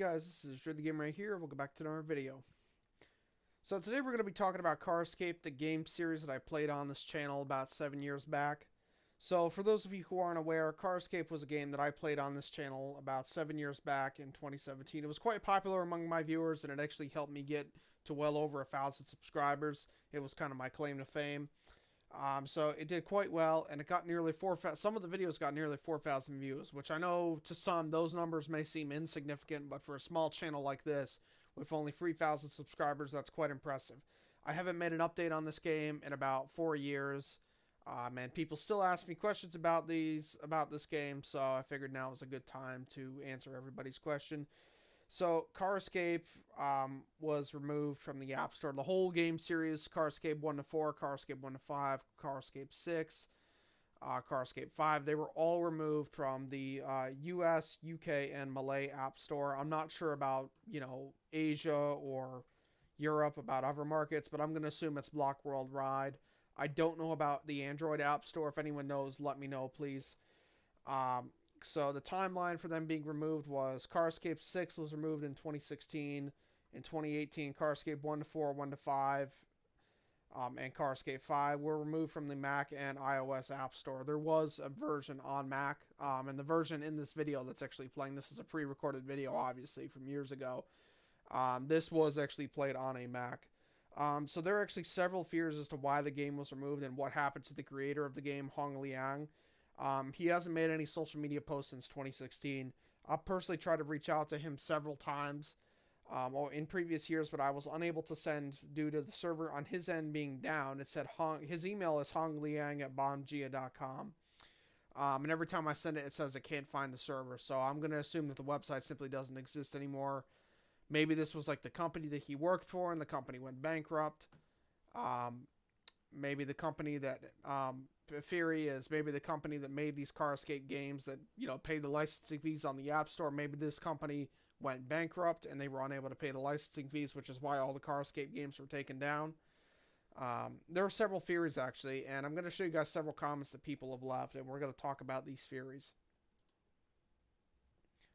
guys, this is Drew the Game right here. We'll go back to another video. So today we're going to be talking about Car Escape, the game series that I played on this channel about 7 years back. So for those of you who aren't aware, Car Escape was a game that I played on this channel about 7 years back in 2017. It was quite popular among my viewers, and it actually helped me get to well over 1,000 subscribers. It was kind of my claim to fame. So it did quite well, and it got nearly 4,000. Some of the videos got nearly 4,000 views, which I know to some those numbers may seem insignificant, but for a small channel like this, with only 3,000 subscribers, that's quite impressive. I haven't made an update on this game in about 4 years, and people still ask me questions about this game, so I figured now was a good time to answer everybody's question. So, Car Escape was removed from the App Store. The whole game series, Car Escape 1 to 4, Car Escape 1 to 5, Car Escape 6, Car Escape 5, they were all removed from the US, UK, and Malay App Store. I'm not sure about, Asia or Europe, about other markets, but I'm going to assume it's blocked worldwide. I don't know about the Android App Store. If anyone knows, let me know, please. So the timeline for them being removed was Car Escape 6 was removed in 2016. In 2018, Car Escape 1 to 4, 1 to 5, and Car Escape 5 were removed from the Mac and iOS App Store. There was a version on Mac, and the version in this video that's actually playing, this is a pre-recorded video, obviously, from years ago. This was actually played on a Mac. So there are actually several fears as to why the game was removed and what happened to the creator of the game, Hong Liang. He hasn't made any social media posts since 2016. I personally tried to reach out to him several times in previous years, but I was unable to send due to the server on his end being down. It said his email is hongliang@bombgia.com. And every time I send it, it says it can't find the server. So I'm going to assume that the website simply doesn't exist anymore. Maybe this was like the company that he worked for and the company went bankrupt. Maybe the company that theory is maybe the company that made these Car Escape games that paid the licensing fees on the App Store. Maybe this company went bankrupt and they were unable to pay the licensing fees, which is why all the Car Escape games were taken down. There are several theories actually, and I'm going to show you guys several comments that people have left, and we're going to talk about these theories.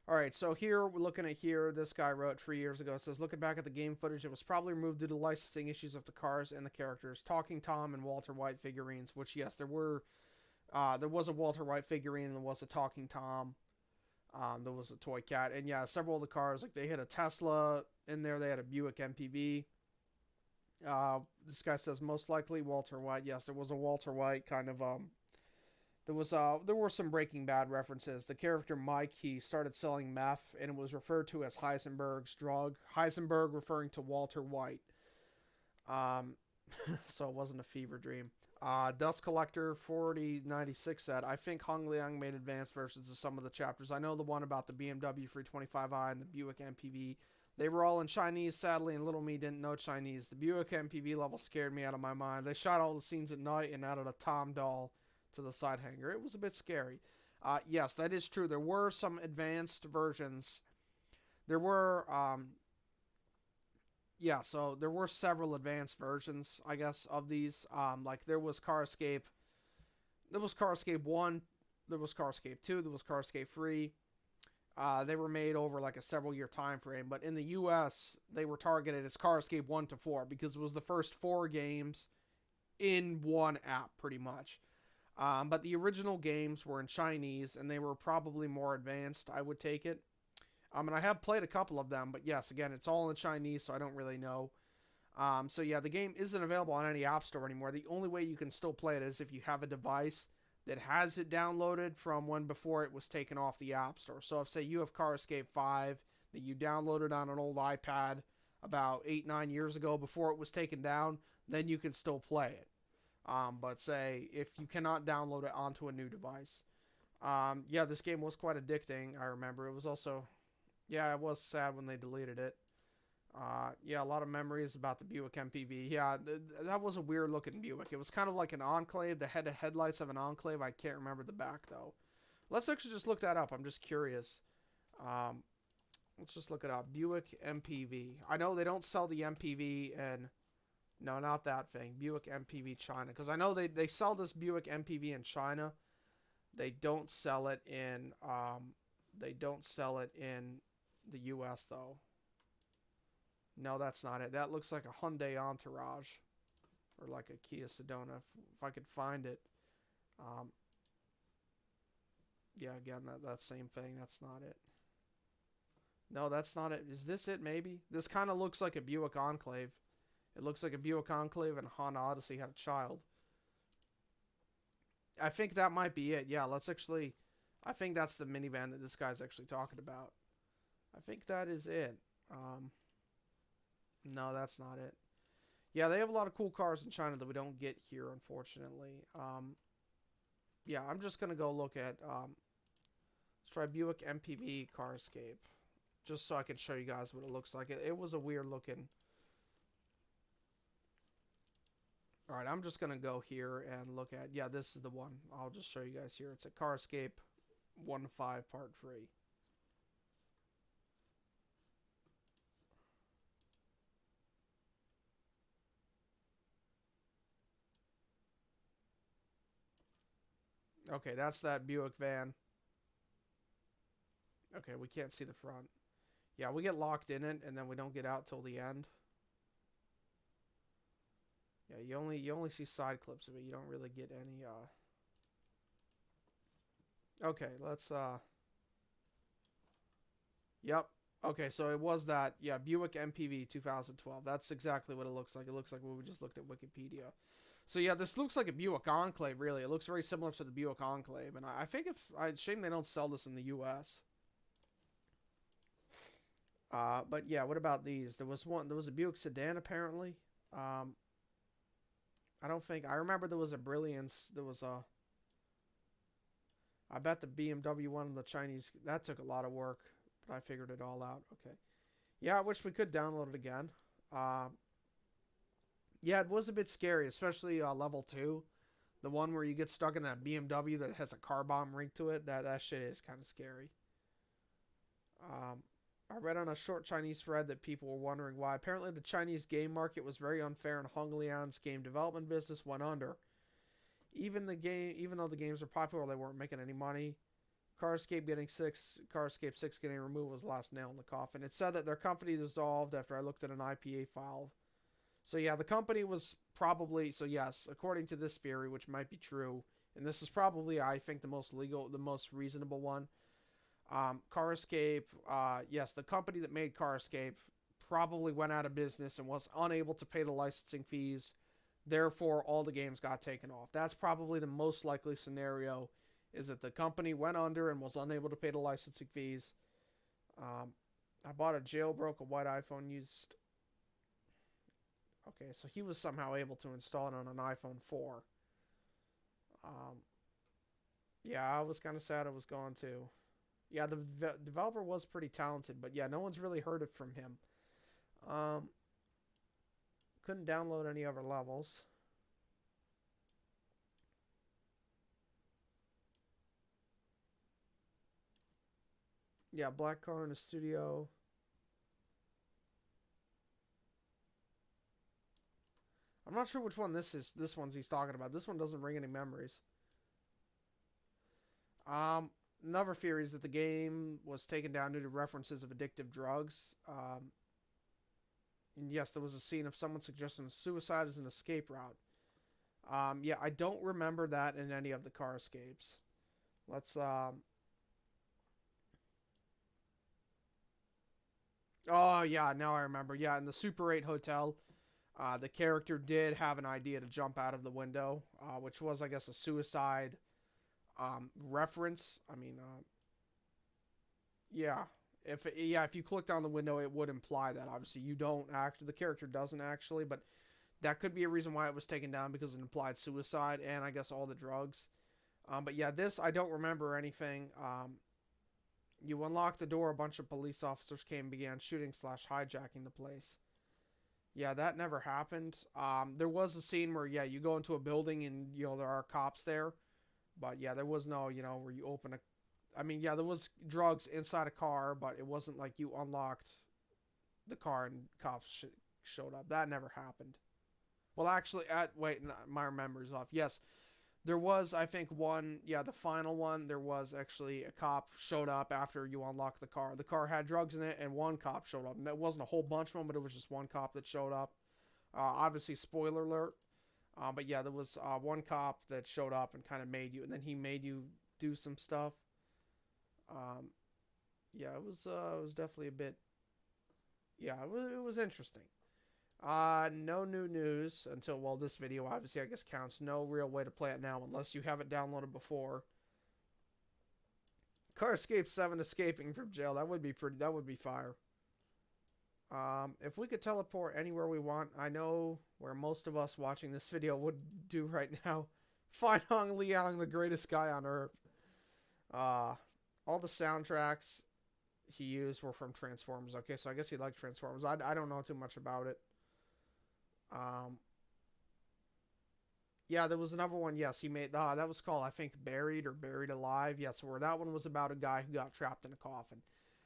Alright, so here, we're looking at here, this guy wrote 3 years ago, it says, looking back at the game footage, it was probably removed due to licensing issues of the cars and the characters. Talking Tom and Walter White figurines, which, yes, there was a Walter White figurine, and there was a Talking Tom, there was a Toy Cat, and yeah, several of the cars, like they had a Tesla in there, they had a Buick MPV. This guy says, most likely Walter White. Yes, there was a Walter White kind of, there were some Breaking Bad references. The character Mike, he started selling meth, and it was referred to as Heisenberg's drug. Heisenberg referring to Walter White. So it wasn't a fever dream. Dust Collector 4096 said, I think Hong Liang made advanced versions of some of the chapters. I know the one about the BMW 325i and the Buick MPV. They were all in Chinese, sadly, and little me didn't know Chinese. The Buick MPV level scared me out of my mind. They shot all the scenes at night and added a Tom doll to the side hanger. It was a bit scary. Yes, that is true. There were some advanced versions. There were, so there were several advanced versions, I guess, of these. Like there was Car Escape. There was Car Escape 1. There was Car Escape 2. There was Car Escape 3. They were made over like a several year time frame, but in the US, they were targeted as Car Escape 1 to 4 because it was the first 4 games in one app, pretty much. But the original games were in Chinese, and they were probably more advanced, I would take it. And I have played a couple of them, but yes, again, it's all in Chinese, so I don't really know. So yeah, the game isn't available on any app store anymore. The only way you can still play it is if you have a device that has it downloaded from when before it was taken off the app store. So if, say, you have Car Escape 5 that you downloaded on an old iPad about 8-9 years ago before it was taken down, then you can still play it. But say if you cannot download it onto a new device. Yeah, this game was quite addicting, I remember. It was also, yeah, it was sad when they deleted it. Yeah, a lot of memories about the Buick MPV. Yeah, that was a weird looking Buick. It was kind of like an Enclave, the headlights of an Enclave. I can't remember the back though. Let's actually just look that up. I'm just curious. Let's just look it up. Buick MPV. I know they don't sell the MPV in... No, not that thing. Buick MPV China. Because I know they sell this Buick MPV in China. They don't sell it in the US though. No, that's not it. That looks like a Hyundai Entourage. Or like a Kia Sedona, if I could find it. Um, yeah, again, that same thing. That's not it. No, that's not it. Is this it, maybe? This kind of looks like a Buick Enclave. It looks like a Buick Enclave and Honda Odyssey had a child. I think that might be it. Yeah, let's actually... I think that's the minivan that this guy's actually talking about. I think that is it. No, that's not it. Yeah, they have a lot of cool cars in China that we don't get here, unfortunately. Yeah, I'm just going to go look at... let's try Buick MPV Carscape. Just so I can show you guys what it looks like. It was a weird looking... Alright, I'm just going to go here and look at... Yeah, this is the one. I'll just show you guys here. It's a Carscape 1.5 Part 3. Okay, that's that Buick van. Okay, we can't see the front. Yeah, we get locked in it, and then we don't get out till the end. Yeah, you only see side clips of it. You don't really get any, Okay, let's, Yep. Okay, so it was that, yeah, Buick MPV 2012. That's exactly what it looks like. It looks like what we just looked at Wikipedia. So yeah, this looks like a Buick Enclave, really. It looks very similar to the Buick Enclave, and I think shame they don't sell this in the U.S. But yeah, what about these? There was a Buick sedan apparently. I don't think I remember there was a Brilliance. There was a. I bet the BMW one, the Chinese, that took a lot of work, but I figured it all out. Okay, yeah, I wish we could download it again. Yeah, it was a bit scary, especially level 2. The one where you get stuck in that BMW that has a car bomb linked to it. That shit is kind of scary. I read on a short Chinese thread that people were wondering why. Apparently, the Chinese game market was very unfair, and Hong Liang's game development business went under. Even though the games were popular, they weren't making any money. Carscape 6 getting removed was the last nail in the coffin. It said that their company dissolved after I looked at an IPA file. So yeah, the company was probably, so yes, according to this theory, which might be true, and this is probably, I think, the most reasonable one. Carscape, yes, the company that made Carscape probably went out of business and was unable to pay the licensing fees. Therefore, all the games got taken off. That's probably the most likely scenario, is that the company went under and was unable to pay the licensing fees. I bought a jailbroke, a white iPhone used. Okay, so he was somehow able to install it on an iPhone 4. Yeah, I was kind of sad it was gone too. Yeah, the developer was pretty talented, but yeah, no one's really heard it from him. Couldn't download any other levels. Yeah, Black Car in the Studio. I'm not sure which one this is. This one's he's talking about. This one doesn't bring any memories. Another theory is that the game was taken down due to references of addictive drugs. And yes, there was a scene of someone suggesting suicide as an escape route. Yeah, I don't remember that in any of the car escapes. Let's, Oh, yeah, now I remember. Yeah, in the Super 8 hotel, the character did have an idea to jump out of the window, which was, I guess, a suicide reference. I mean, yeah. If you clicked on the window, it would imply that. Obviously, the character doesn't actually, but that could be a reason why it was taken down, because it implied suicide and I guess all the drugs. But yeah, this, I don't remember anything. You unlock the door, a bunch of police officers came and began shooting / hijacking the place. Yeah, that never happened. There was a scene where, yeah, you go into a building and, there are cops there. But yeah, there was no, where you open I mean, yeah, there was drugs inside a car, but it wasn't like you unlocked the car and cops showed up. That never happened. Well, actually, wait, my memory's off. Yes, There was, I think, one, yeah, the final one, there was actually a cop showed up after you unlocked the car. The car had drugs in it, and one cop showed up. And it wasn't a whole bunch of them, but it was just one cop that showed up. Obviously, spoiler alert. But yeah, there was one cop that showed up and kind of made you, and then he made you do some stuff. Um, yeah, it was definitely a bit, yeah, it was interesting. No new news until, well, this video obviously I guess counts. No real way to play it now unless you have it downloaded before. Car Escape 7 escaping from jail. That would be pretty, that would be fire. If we could teleport anywhere we want, I know where most of us watching this video would do right now. Find Hong Liang, the greatest guy on earth. All the soundtracks he used were from Transformers. Okay, so I guess he liked Transformers. I don't know too much about it. Um, yeah, there was another one. Yes, he made. That was called, I think, Buried or Buried Alive. Yes, where that one was about a guy who got trapped in a coffin.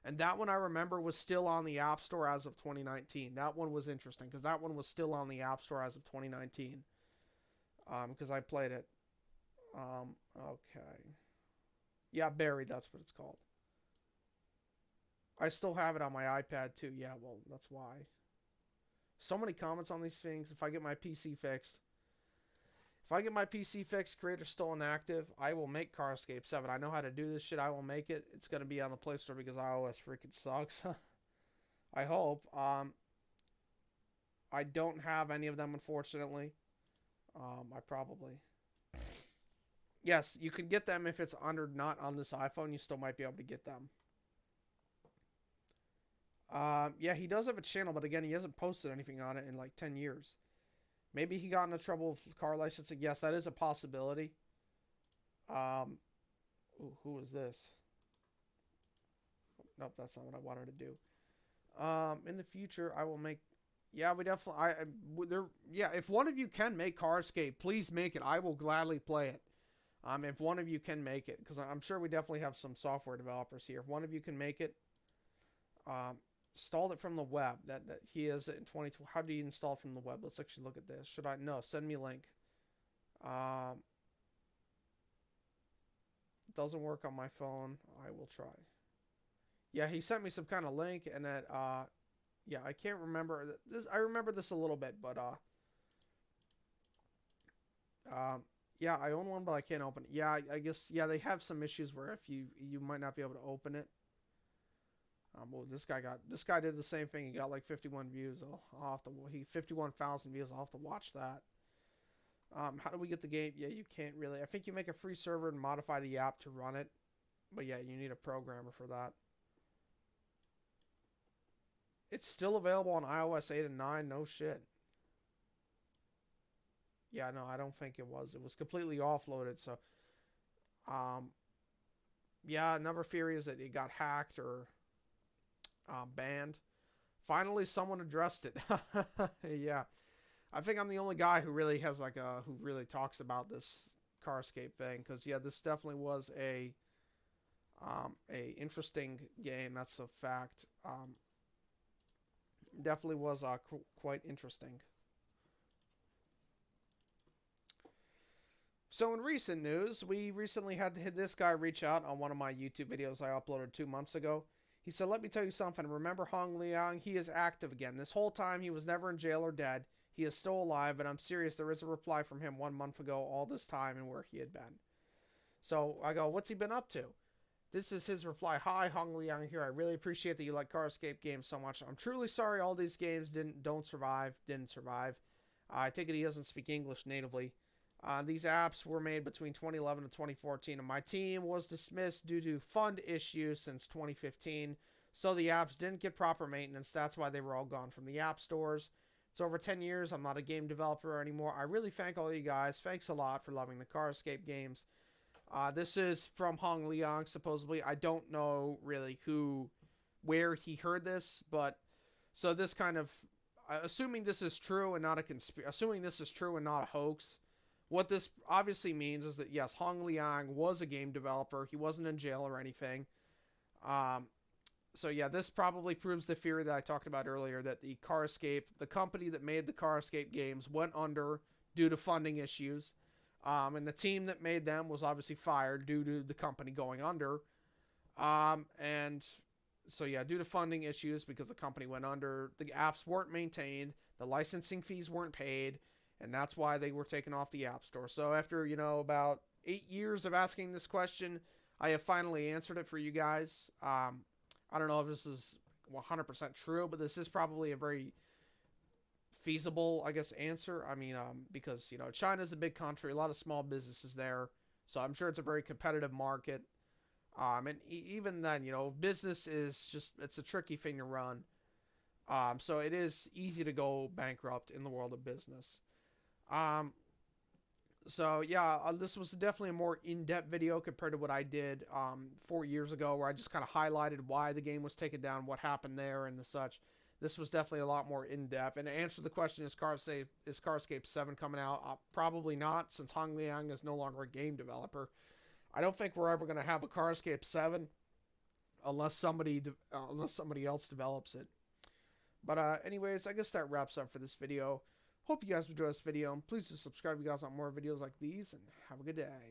And that one I remember was still on the App Store as of 2019. That one was interesting because that one was still on the App Store as of 2019. Because I played it. Okay. Yeah, Buried, that's what it's called. I still have it on my iPad too. Yeah, well, that's why. So many comments on these things. If I get my PC fixed. If I get my PC fixed, creator still inactive, I will make Car Escape 7. I know how to do this shit. I will make it. It's going to be on the Play Store because iOS freaking sucks. I hope. I don't have any of them, unfortunately. I probably. Yes, you can get them if it's under not on this iPhone. You still might be able to get them. Yeah, he does have a channel, but again, he hasn't posted anything on it in like 10 years. Maybe he got into trouble with car licensing. Yes, that is a possibility. Ooh, who is this? Nope, that's not what I wanted to do. In the future, I will make. Yeah, we definitely. There. Yeah, if one of you can make Car Escape, please make it. I will gladly play it. If one of you can make it, because I'm sure we definitely have some software developers here. If one of you can make it, installed it from the web. That he is in 2020. How do you install from the web? Let's actually look at this. Should I? No, send me a link. Doesn't work on my phone. I will try. Yeah, he sent me some kind of link, and that yeah, I can't remember this. I remember this a little bit, but yeah, I own one, but I can't open it. Yeah, I guess yeah, they have some issues where if you might not be able to open it. Well, this guy did the same thing. He got like 51 views. I'll have to 51,000 views. I'll have to watch that. How do we get the game? Yeah, you can't really. I think you make a free server and modify the app to run it. But yeah, you need a programmer for that. It's still available on iOS 8 and 9. No shit. Yeah, no, I don't think it was. It was completely offloaded. So, yeah, another theory is that it got hacked or banned. Finally, someone addressed it. Yeah, I think I'm the only guy who really has like who really talks about this Car Escape thing because yeah, this definitely was a interesting game. That's a fact. Definitely was quite interesting. So in recent news, we recently had this guy reach out on one of my YouTube videos I uploaded 2 months ago. He said, "Let me tell you something. Remember Hong Liang? He is active again. This whole time he was never in jail or dead. He is still alive, and I'm serious. There is a reply from him 1 month ago all this time and where he had been." So I go, "What's he been up to?" This is his reply. "Hi, Hong Liang here. I really appreciate that you like Car Escape games so much. I'm truly sorry all these games didn't survive. I take it he doesn't speak English natively. These apps were made between 2011 and 2014, and my team was dismissed due to fund issues since 2015, so the apps didn't get proper maintenance. That's why they were all gone from the app stores. It's over 10 years. I'm not a game developer anymore. I really thank all you guys. Thanks a lot for loving the Car Escape games." This is from Hong Liang, supposedly. I don't know really where he heard this, but so this kind of, assuming this is true and not assuming this is true and not a hoax. What this obviously means is that, yes, Hong Liang was a game developer. He wasn't in jail or anything. So, yeah, this probably proves the theory that I talked about earlier, that the Car Escape, the company that made the Car Escape games, went under due to funding issues. And the team that made them was obviously fired due to the company going under. And so yeah, due to funding issues, because the company went under, the apps weren't maintained, the licensing fees weren't paid, and that's why they were taken off the App Store. So after, about 8 years of asking this question, I have finally answered it for you guys. I don't know if this is 100% true, but this is probably a very feasible, I guess, answer. I mean, because China's a big country, a lot of small businesses there, so I'm sure it's a very competitive market. And even then, business is it's a tricky thing to run. So it is easy to go bankrupt in the world of business. Um, so yeah, this was definitely a more in-depth video compared to what I did 4 years ago, where I just kind of highlighted why the game was taken down, what happened there, and the such. This was definitely a lot more in-depth. And to answer the question, is Carscape 7 coming out? Probably not, since Hong Liang is no longer a game developer. I don't think we're ever going to have a Carscape 7 unless somebody else develops it. But anyways, I guess that wraps up for this video. Hope you guys enjoyed this video, and please do subscribe if you guys want more videos like these, and have a good day.